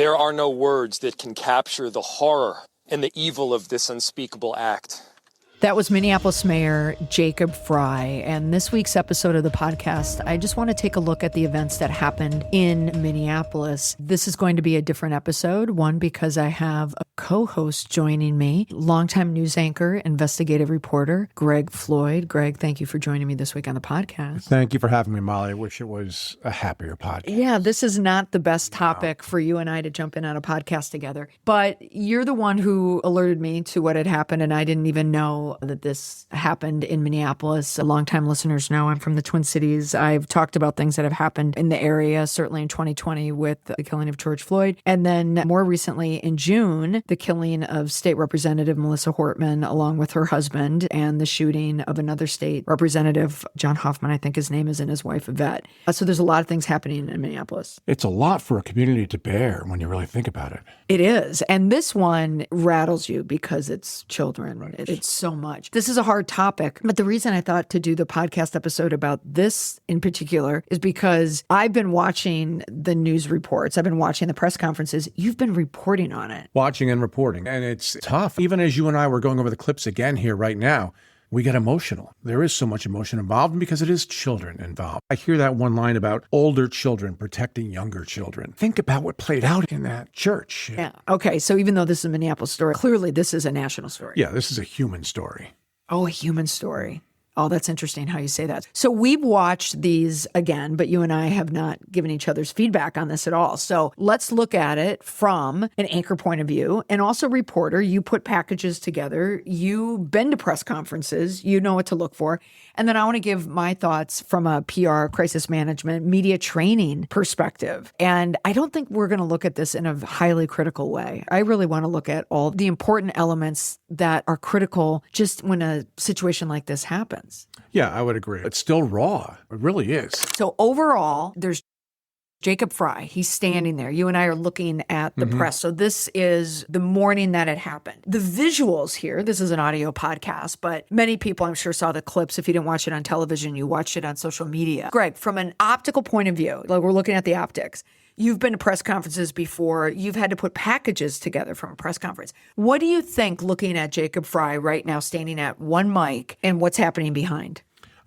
There are no words that can capture the horror and the evil of this unspeakable act. That was Minneapolis Mayor Jacob Frey. And this week's episode of the podcast, I just want to take a look at the events that happened in Minneapolis. This is going to be a different episode. One, because I have a co-host joining me, longtime news anchor, investigative reporter, Greg Floyd. Greg, thank you for joining me this week on the podcast. Thank you for having me, Molly. I wish it was a happier podcast. Yeah, this is not the best topic for you and I to jump in on a podcast together. But you're the one who alerted me to what had happened, and I didn't even know that this happened in Minneapolis. Longtime listeners know I'm from the Twin Cities. I've talked about things that have happened in the area, certainly in 2020 with the killing of George Floyd. And then more recently in June, the killing of State Representative Melissa Hortman along with her husband, and the shooting of another state representative, John Hoffman, I think his name is, and his wife, Yvette. So there's a lot of things happening in Minneapolis. It's a lot for a community to bear when you really think about it. It is. And this one rattles you because it's children. Right. It's so much. This is a hard topic. But the reason I thought to do the podcast episode about this in particular is because I've been watching the news reports. I've been watching the press conferences. You've been reporting on it. Watching and reporting. And it's tough. Even as you and I were going over the clips again here right now, we get emotional. There is so much emotion involved because it is children involved. I hear that one line about older children protecting younger children. Think about what played out in that church. Yeah. Okay. So even though this is a Minneapolis story, clearly this is a national story. Yeah, this is a human story. Oh, a human story. Oh, that's interesting how you say that. So we've watched these again, but you and I have not given each other's feedback on this at all. So let's look at it from an anchor point of view and also reporter. You put packages together. You've been to press conferences. You know what to look for. And then I want to give my thoughts from a PR, crisis management, media training perspective. And I don't think we're going to look at this in a highly critical way. I really want to look at all the important elements that are critical just when a situation like this happens. Yeah, I would agree. It's still raw. It really is. So overall, there's Jacob Frey. He's standing there. You and I are looking at the press. So this is the morning that it happened. The visuals here, this is an audio podcast, but many people I'm sure saw the clips. If you didn't watch it on television, you watched it on social media. Greg, from an optical point of view, like we're looking at the optics, you've been to press conferences before. You've had to put packages together from a press conference. What do you think looking at Jacob Frey right now standing at one mic and what's happening behind?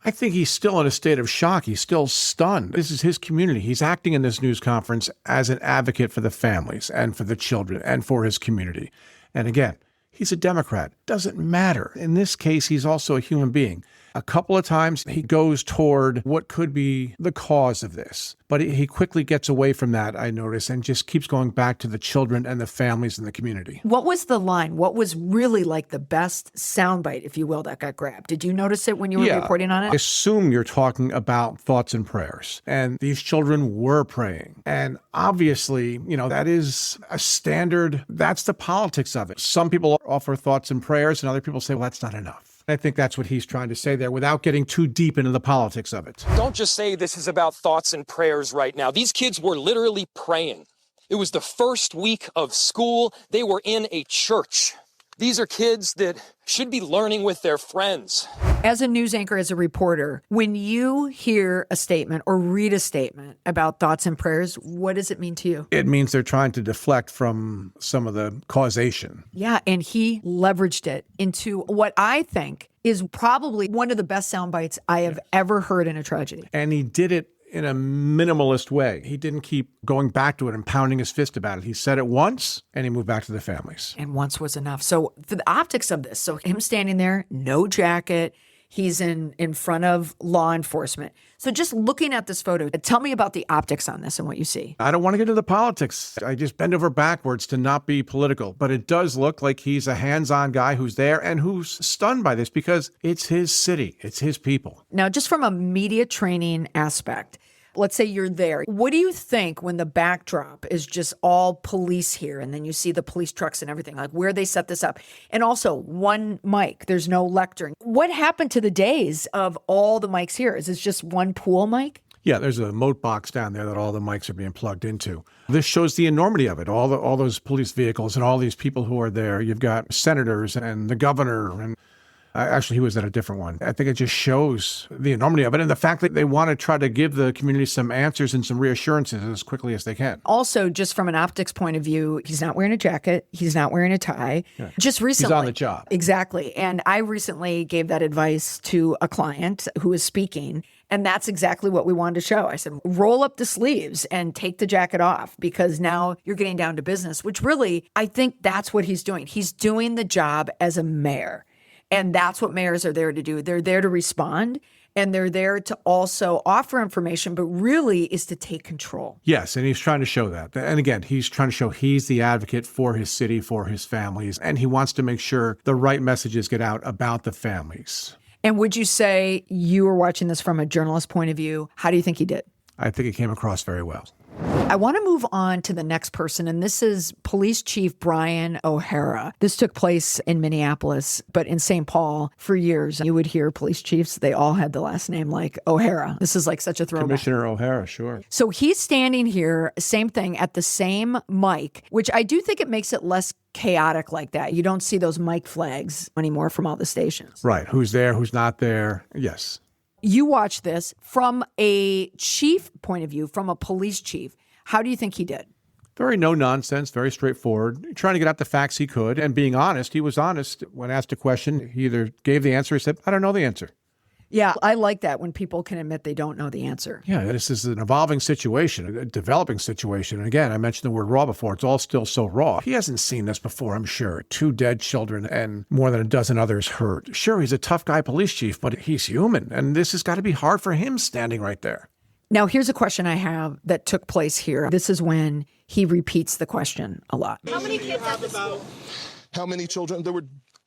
I think he's still in a state of shock. He's still stunned. This is his community. He's acting in this news conference as an advocate for the families and for the children and for his community. And again, he's a Democrat. Doesn't matter. In this case, he's also a human being. A couple of times he goes toward what could be the cause of this, but he quickly gets away from that, I notice, and just keeps going back to the children and the families in the community. What was the line? What was really like the best soundbite, if you will, that got grabbed? Did you notice it when you were reporting on it? I assume you're talking about thoughts and prayers, and these children were praying. And obviously, that is a standard. That's the politics of it. Some people offer thoughts and prayers, and other people say, well, that's not enough. I think that's what he's trying to say there without getting too deep into the politics of it. Don't just say this is about thoughts and prayers right now. These kids were literally praying. It was the first week of school. They were in a church. These are kids that should be learning with their friends. As a news anchor, as a reporter, when you hear a statement or read a statement about thoughts and prayers, what does it mean to you? It means they're trying to deflect from some of the causation. Yeah, and he leveraged it into what I think is probably one of the best sound bites I have ever heard in a tragedy. And he did it in a minimalist way. He didn't keep going back to it and pounding his fist about it. He said it once, and he moved back to the families. And once was enough. So for the optics of this, so him standing there, no jacket, he's in front of law enforcement. So just looking at this photo, tell me about the optics on this and what you see. I don't want to get into the politics. I just bend over backwards to not be political. But it does look like he's a hands-on guy who's there and who's stunned by this because it's his city. It's his people. Now, just from a media training aspect, let's say you're there. What do you think when the backdrop is just all police here and then you see the police trucks and everything, like where they set this up? And also one mic, there's no lectern. What happened to the days of all the mics here? Is this just one pool mic? Yeah, there's a moat box down there that all the mics are being plugged into. This shows the enormity of it, all those police vehicles and all these people who are there. You've got senators and the governor and Actually, he was at a different one. I think it just shows the enormity of it and the fact that they want to try to give the community some answers and some reassurances as quickly as they can. Also, just from an optics point of view, he's not wearing a jacket. He's not wearing a tie. Yeah. Just recently. He's on the job. Exactly. And I recently gave that advice to a client who was speaking. And that's exactly what we wanted to show. I said, roll up the sleeves and take the jacket off, because now you're getting down to business, which really, I think that's what he's doing. He's doing the job as a mayor. And that's what mayors are there to do. They're there to respond, and they're there to also offer information, but really is to take control. Yes, and he's trying to show that. And again, he's trying to show he's the advocate for his city, for his families, and he wants to make sure the right messages get out about the families. And would you say you were watching this from a journalist point of view? How do you think he did? I think it came across very well. I want to move on to the next person, and this is Police Chief Brian O'Hara. This took place in Minneapolis, but in St. Paul for years. You would hear police chiefs, they all had the last name like O'Hara. This is like such a throwback. Commissioner O'Hara, sure. So he's standing here, same thing, at the same mic, which I do think it makes it less chaotic like that. You don't see those mic flags anymore from all the stations. Right. Who's there, who's not there. Yes. You watch this from a chief point of view, from a police chief. How do you think he did? Very no nonsense, very straightforward, trying to get out the facts he could. And being honest, he was honest. When asked a question, he either gave the answer or said, I don't know the answer. Yeah, I like that when people can admit they don't know the answer. Yeah, this is an evolving situation, a developing situation. And again, I mentioned the word raw before. It's all still so raw. He hasn't seen this before, I'm sure. 2 dead children and more than a dozen others hurt. Sure, he's a tough guy police chief, but he's human. And this has got to be hard for him standing right there. Now, here's a question I have that took place here. This is when he repeats the question a lot. How many kids at the school? How many children?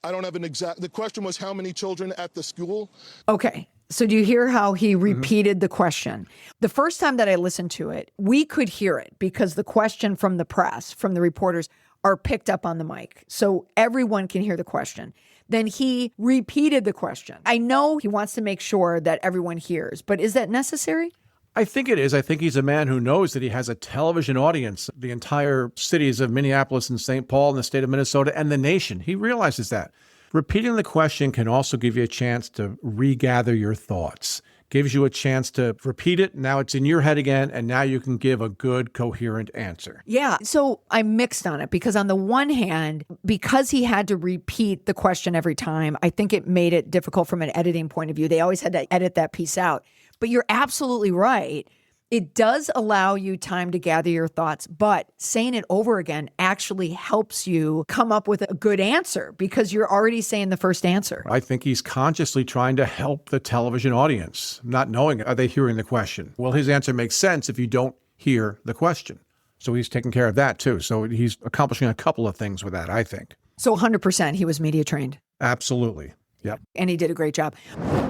I don't have an exact, the question was how many children at the school? Okay. So do you hear how he repeated the question? The first time that I listened to it, we could hear it because the question from the press, from the reporters, are picked up on the mic. So everyone can hear the question. Then he repeated the question. I know he wants to make sure that everyone hears, but is that necessary? I think it is. I think he's a man who knows that he has a television audience, the entire cities of Minneapolis and St. Paul and the state of Minnesota and the nation. He realizes that. Repeating the question can also give you a chance to regather your thoughts. Gives you a chance to repeat it. Now it's in your head again, and now you can give a good, coherent answer. Yeah. So I'm mixed on it because on the one hand, because he had to repeat the question every time, I think it made it difficult from an editing point of view. They always had to edit that piece out. But you're absolutely right. It does allow you time to gather your thoughts, but saying it over again actually helps you come up with a good answer because you're already saying the first answer. I think he's consciously trying to help the television audience, not knowing, are they hearing the question? Well, his answer makes sense if you don't hear the question. So he's taking care of that too. So he's accomplishing a couple of things with that, I think. So 100% he was media trained. Absolutely. Yep. And he did a great job.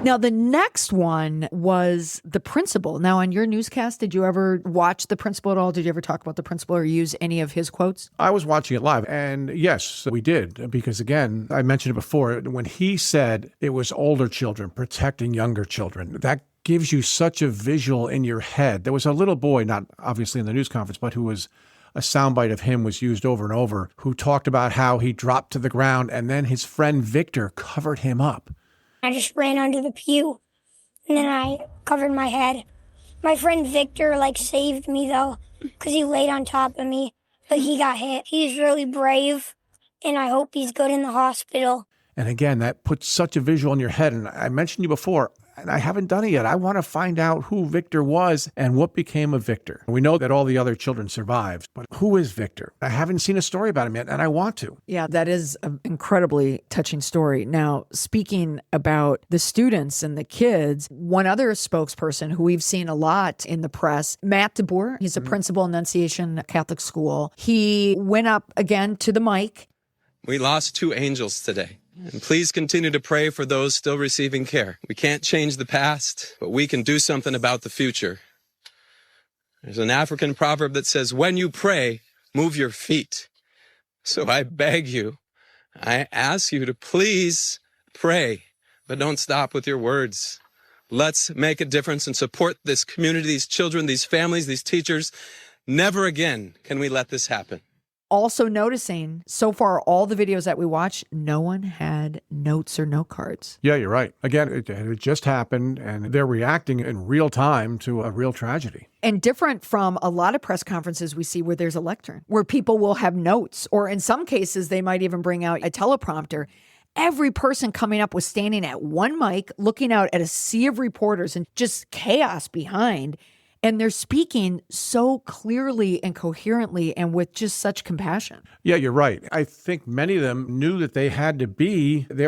Now, the next one was the principal. Now, on your newscast, did you ever watch the principal at all? Did you ever talk about the principal or use any of his quotes? I was watching it live. And yes, we did. Because again, I mentioned it before, when he said it was older children protecting younger children, that gives you such a visual in your head. There was a little boy, not obviously in the news conference, but who was a soundbite of him was used over and over, who talked about how he dropped to the ground and then his friend Victor covered him up. I just ran under the pew and then I covered my head. My friend Victor saved me though, because he laid on top of me, but he got hit. He's really brave and I hope he's good in the hospital. And again, that puts such a visual in your head. And I mentioned you before, and I haven't done it yet. I want to find out who Victor was and what became of Victor. We know that all the other children survived, but who is Victor? I haven't seen a story about him yet, and I want to. Yeah, that is an incredibly touching story. Now, speaking about the students and the kids, one other spokesperson who we've seen a lot in the press, Matt DeBoer, he's a principal in Annunciation Catholic School. He went up again to the mic. We lost 2 angels today. And please continue to pray for those still receiving care. We can't change the past, but we can do something about the future. There's an African proverb that says, when you pray, move your feet. So I beg you, I ask you to please pray, but don't stop with your words. Let's make a difference and support this community, these children, these families, these teachers. Never again can we let this happen. Also noticing so far, all the videos that we watched, no one had notes or note cards. Yeah, you're right. Again, it just happened, and they're reacting in real time to a real tragedy. And different from a lot of press conferences we see where there's a lectern, where people will have notes, or in some cases, they might even bring out a teleprompter. Every person coming up was standing at one mic, looking out at a sea of reporters and just chaos behind. And they're speaking so clearly and coherently and with just such compassion. Yeah, you're right. I think many of them knew that they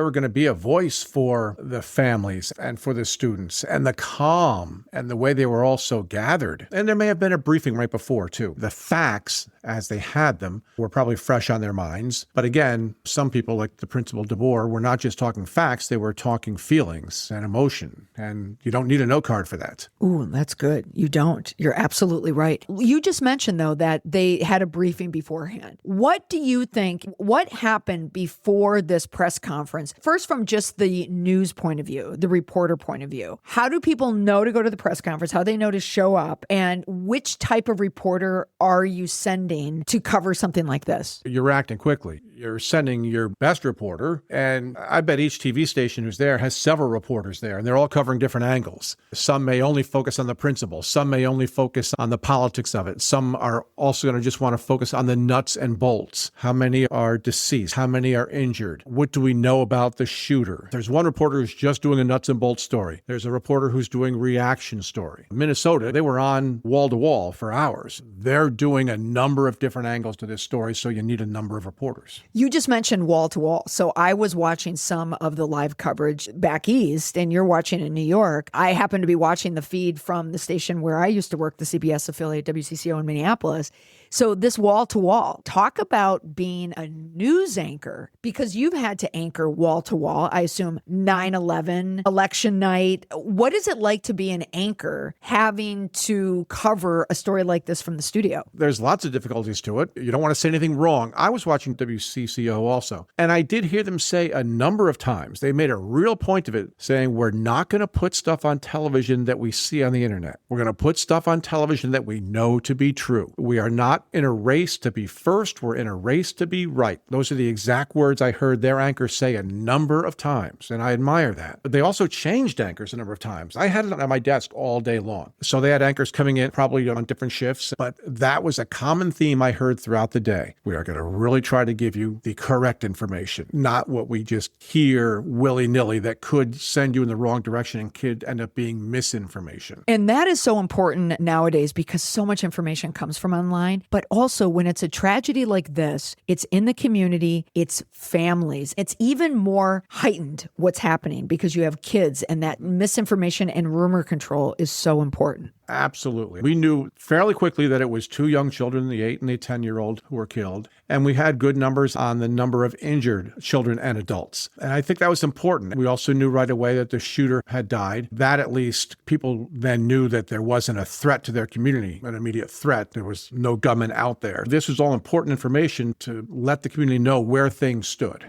were going to be a voice for the families and for the students, and the calm and the way they were all so gathered. And there may have been a briefing right before, too. The facts, as they had them, were probably fresh on their minds. But again, some people, like the Principal DeBoer, were not just talking facts, they were talking feelings and emotion. And you don't need a note card for that. Ooh, that's good. You don't. You're absolutely right. You just mentioned, though, that they had a briefing beforehand. What do you think, what happened before this press conference? First, from just the news point of view, the reporter point of view, how do people know to go to the press conference? How do they know to show up? And which type of reporter are you sending to cover something like this? You're acting quickly. You're sending your best reporter, and I bet each TV station who's there has several reporters there, and they're all covering different angles. Some may only focus on the principal. Some may only focus on the politics of it. Some are also going to just want to focus on the nuts and bolts. How many are deceased? How many are injured? What do we know about the shooter? There's one reporter who's just doing a nuts and bolts story. There's a reporter who's doing reaction story. Minnesota, they were on wall to wall for hours. They're doing a number of different angles to this story, so you need a number of reporters. You just mentioned wall to wall. So I was watching some of the live coverage back east, and you're watching in New York. I happen to be watching the feed from the station where I used to work, the CBS affiliate WCCO in Minneapolis. So this wall to wall, talk about being a news anchor, because you've had to anchor wall to wall. I assume 9/11, election night. What is it like to be an anchor having to cover a story like this from the studio? There's lots of difficulties to it. You don't want to say anything wrong. I was watching WCCO also, and I did hear them say a number of times, they made a real point of it, saying we're not going to put stuff on television that we see on the internet. We're going to put stuff on television that we know to be true. We are not in a race to be first. We're in a race to be right. Those are the exact words I heard their anchors say a number of times, and I admire that. But they also changed anchors a number of times. I had it on my desk all day long. So they had anchors coming in probably on different shifts, but that was a common theme I heard throughout the day. We are going to really try to give you the correct information, not what we just hear willy-nilly that could send you in the wrong direction and could end up being misinformation. And that is so important nowadays because so much information comes from online. But also when it's a tragedy like this, it's in the community, it's families. It's even more heightened what's happening because you have kids, and that misinformation and rumor control is so important. Absolutely. We knew fairly quickly that it was two young children, the 8 and the 10-year-old, who were killed. And we had good numbers on the number of injured children and adults. And I think that was important. We also knew right away that the shooter had died. That at least people then knew that there wasn't a threat to their community, an immediate threat. There was no gunman out there. This was all important information to let the community know where things stood.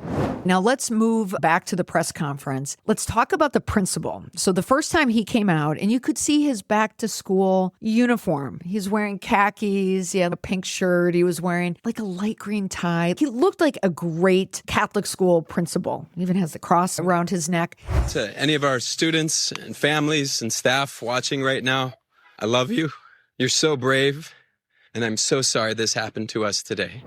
Now let's move back to the press conference. Let's talk about the principal. So the first time he came out, and you could see his back to school uniform. He's wearing khakis. He had a pink shirt. He was wearing like a light green tie. He looked like a great Catholic school principal. He even has the cross around his neck. To any of our students and families and staff watching right now, I love you. You're so brave. And I'm so sorry this happened to us today.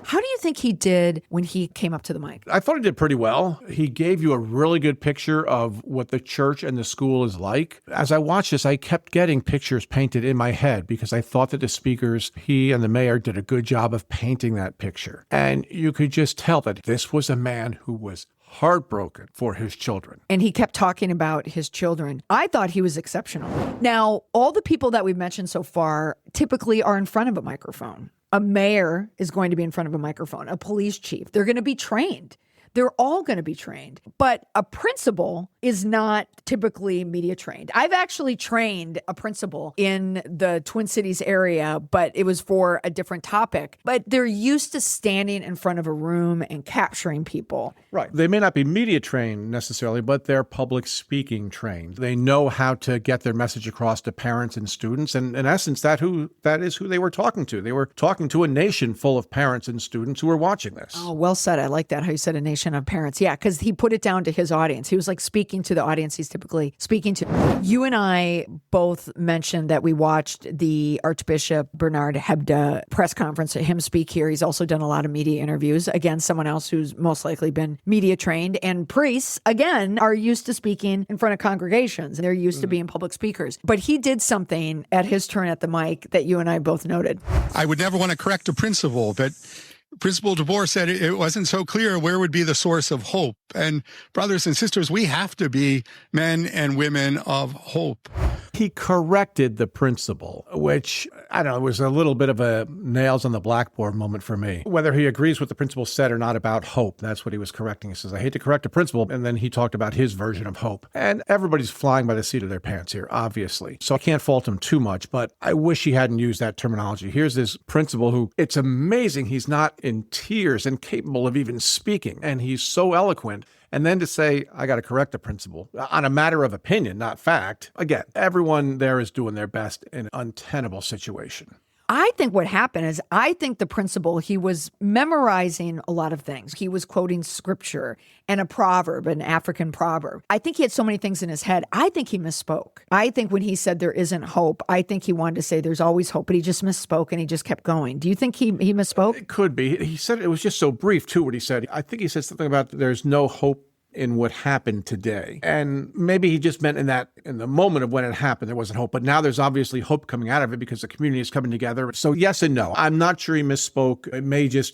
How do you think he did when he came up to the mic? I thought he did pretty well. He gave you a really good picture of what the church and the school is like. As I watched this, I kept getting pictures painted in my head because I thought that the speakers, he and the mayor, did a good job of painting that picture. And you could just tell that this was a man who was heartbroken for his children. And he kept talking about his children. I thought he was exceptional. Now, all the people that we've mentioned so far typically are in front of a microphone. A mayor is going to be in front of a microphone, a police chief. They're going to be trained. They're all going to be trained. But a principal is not typically media trained. I've actually trained a principal in the Twin Cities area, but it was for a different topic. But they're used to standing in front of a room and capturing people. Right. They may not be media trained necessarily, but they're public speaking trained. They know how to get their message across to parents and students. And in essence, that is who they were talking to. They were talking to a nation full of parents and students who were watching this. Oh, well said. I like that, how you said a nation of parents. Yeah, because he put it down to his audience. He was like speaking to the audience he's typically speaking to. You and I both mentioned that we watched the Archbishop Bernard Hebda press conference, him speak here. He's also done a lot of media interviews. Again, someone else who's most likely been media trained. And priests, again, are used to speaking in front of congregations, and they're used to being public speakers. But he did something at his turn at the mic that you and I both noted. I would never want to correct a principal, but Principal DeBoer said it wasn't so clear where would be the source of hope. And brothers and sisters, we have to be men and women of hope. He corrected the principal, which, I don't know, was a little bit of a nails on the blackboard moment for me. Whether he agrees with what the principal said or not about hope, that's what he was correcting. He says, I hate to correct a principal. And then he talked about his version of hope. And everybody's flying by the seat of their pants here, obviously. So I can't fault him too much, but I wish he hadn't used that terminology. Here's this principal who, it's amazing he's not in tears and capable of even speaking. And he's so eloquent. And then to say, I got to correct the principal on a matter of opinion, not fact. Again, everyone there is doing their best in an untenable situation. I think what happened is, I think the principal, he was memorizing a lot of things. He was quoting scripture and a proverb, an African proverb. I think he had so many things in his head. I think he misspoke. I think when he said there isn't hope, I think he wanted to say there's always hope, but he just misspoke and he just kept going. Do you think he misspoke? It could be. He said it was just so brief, too, what he said. I think he said something about there's no hope in what happened today. And maybe he just meant in the moment of when it happened, there wasn't hope. But now there's obviously hope coming out of it because the community is coming together. So yes and no. I'm not sure he misspoke.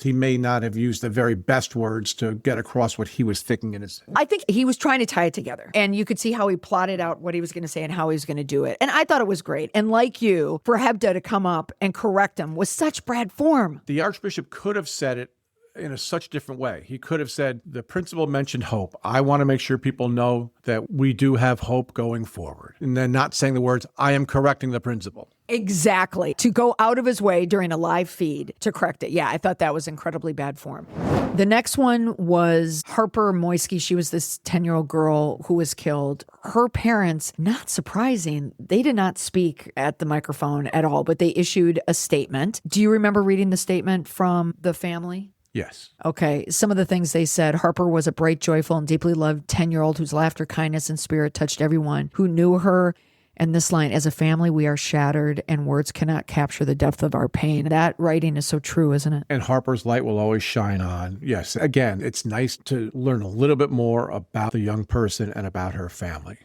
He may not have used the very best words to get across what he was thinking in his. I think he was trying to tie it together. And you could see how he plotted out what he was going to say and how he was going to do it. And I thought it was great. And like you, for Hebda to come up and correct him was such bad form. The Archbishop could have said it in a such different way. He could have said, the principal mentioned hope. I want to make sure people know that we do have hope going forward. And then not saying the words, I am correcting the principal. Exactly. To go out of his way during a live feed to correct it. Yeah, I thought that was incredibly bad form. The next one was Harper Moisky. She was this 10-year-old girl who was killed. Her parents, not surprising, they did not speak at the microphone at all, but they issued a statement. Do you remember reading the statement from the family? Yes. Okay. Some of the things they said: Harper was a bright, joyful, and deeply loved 10-year-old whose laughter, kindness, and spirit touched everyone who knew her. And this line, as a family, we are shattered and words cannot capture the depth of our pain. That writing is so true, isn't it? And Harper's light will always shine on. Yes. Again, it's nice to learn a little bit more about the young person and about her family.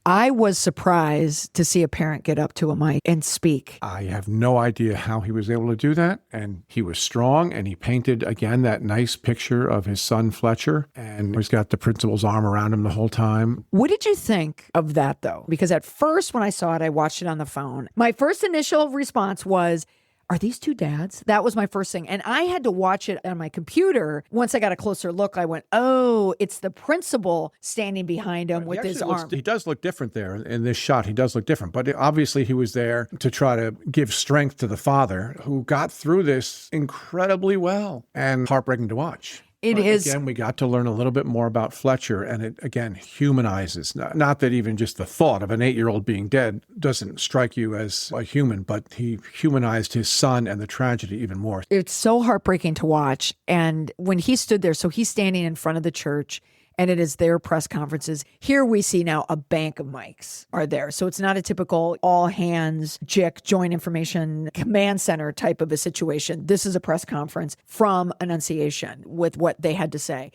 I was surprised to see a parent get up to a mic and speak. I have no idea how he was able to do that. And he was strong, and he painted, again, that nice picture of his son, Fletcher. And he's got the principal's arm around him the whole time. What did you think of that, though? Because at first, when I saw it, I watched it on the phone. My first initial response was, are these two dads? That was my first thing. And I had to watch it on my computer. Once I got a closer look, I went, oh, it's the principal standing behind him with his arm. He does look different there in this shot. He does look different. But obviously he was there to try to give strength to the father, who got through this incredibly well and heartbreaking to watch. It is. Again, we got to learn a little bit more about Fletcher, and it, again, humanizes. Not that even just the thought of an 8-year-old being dead doesn't strike you as a human, but he humanized his son and the tragedy even more. It's so heartbreaking to watch. And when he stood there, so he's standing in front of the church, and it is their press conferences. Here we see now a bank of mics are there. So it's not a typical all hands, JIC, Joint Information Command Center type of a situation. This is a press conference from Annunciation with what they had to say.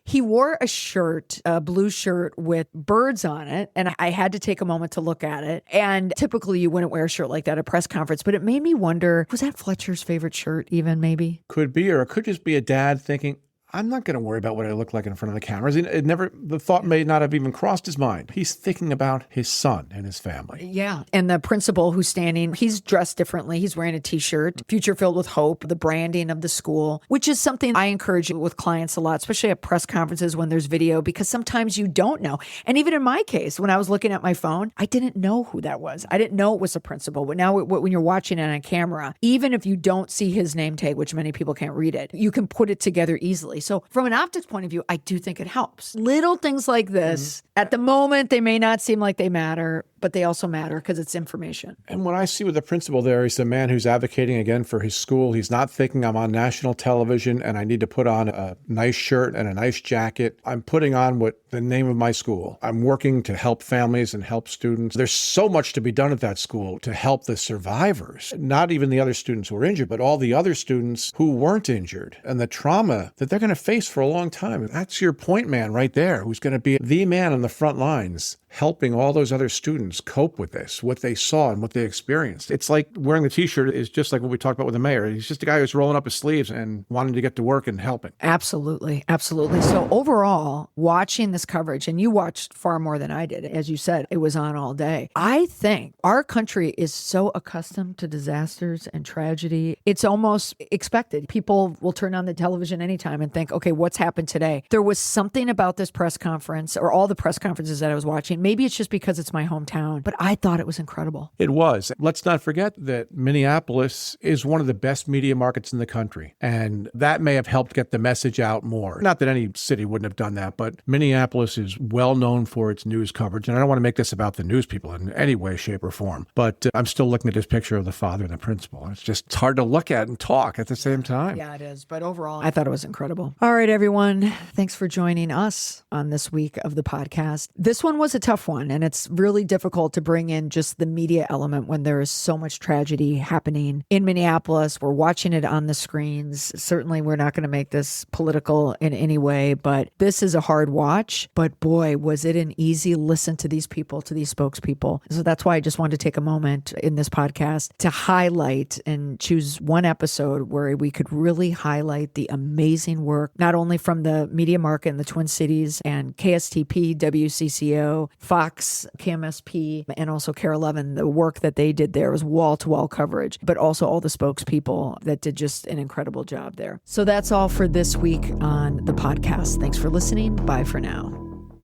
He wore a shirt, a blue shirt with birds on it, and I had to take a moment to look at it. And typically you wouldn't wear a shirt like that at a press conference, but it made me wonder, was that Fletcher's favorite shirt even maybe? Could be, or it could just be a dad thinking, I'm not going to worry about what I look like in front of the cameras. The thought may not have even crossed his mind. He's thinking about his son and his family. Yeah. And the principal who's standing, he's dressed differently. He's wearing a t-shirt, Future Filled with Hope, the branding of the school, which is something I encourage with clients a lot, especially at press conferences when there's video, because sometimes you don't know. And even in my case, when I was looking at my phone, I didn't know who that was. I didn't know it was a principal. But now when you're watching it on camera, even if you don't see his name tag, which many people can't read it, you can put it together easily. So from an optics point of view, I do think it helps. Little things like this, at the moment, they may not seem like they matter, but they also matter because it's information. And what I see with the principal there, he's the man who's advocating again for his school. He's not thinking I'm on national television and I need to put on a nice shirt and a nice jacket. I'm putting on the name of my school. I'm working to help families and help students. There's so much to be done at that school to help the survivors, not even the other students who were injured, but all the other students who weren't injured and the trauma that they're going to face for a long time. That's your point man right there, who's going to be the man on the front lines helping all those other students cope with this, what they saw and what they experienced. It's like wearing the t-shirt is just like what we talked about with the mayor. He's just a guy who's rolling up his sleeves and wanting to get to work and helping. Absolutely. Absolutely. So overall, watching this coverage, and you watched far more than I did, as you said, it was on all day. I think our country is so accustomed to disasters and tragedy. It's almost expected. People will turn on the television anytime and think, okay, what's happened today? There was something about this press conference or all the press conferences that I was watching. Maybe it's just because it's my hometown, but I thought it was incredible. It was. Let's not forget that Minneapolis is one of the best media markets in the country. And that may have helped get the message out more. Not that any city wouldn't have done that, but Minneapolis is well known for its news coverage. And I don't want to make this about the news people in any way, shape, or form. But I'm still looking at this picture of the father and the principal. It's hard to look at and talk at the same time. Yeah, it is. But overall, I thought it was incredible. All right, everyone. Thanks for joining us on this week of the podcast. This one was a tough one, and it's really difficult to bring in just the media element when there is so much tragedy happening in Minneapolis. We're watching it on the screens. Certainly, we're not going to make this political in any way, but this is a hard watch. But boy, was it an easy listen to these people, to these spokespeople. So that's why I just wanted to take a moment in this podcast to highlight and choose one episode where we could really highlight the amazing work, not only from the media market in the Twin Cities and KSTP, WCCO, Fox, KMSP, and also KARE 11. The work that they did there was wall-to-wall coverage, but also all the spokespeople that did just an incredible job there. So that's all for this week on the podcast. Thanks for listening. Bye for now.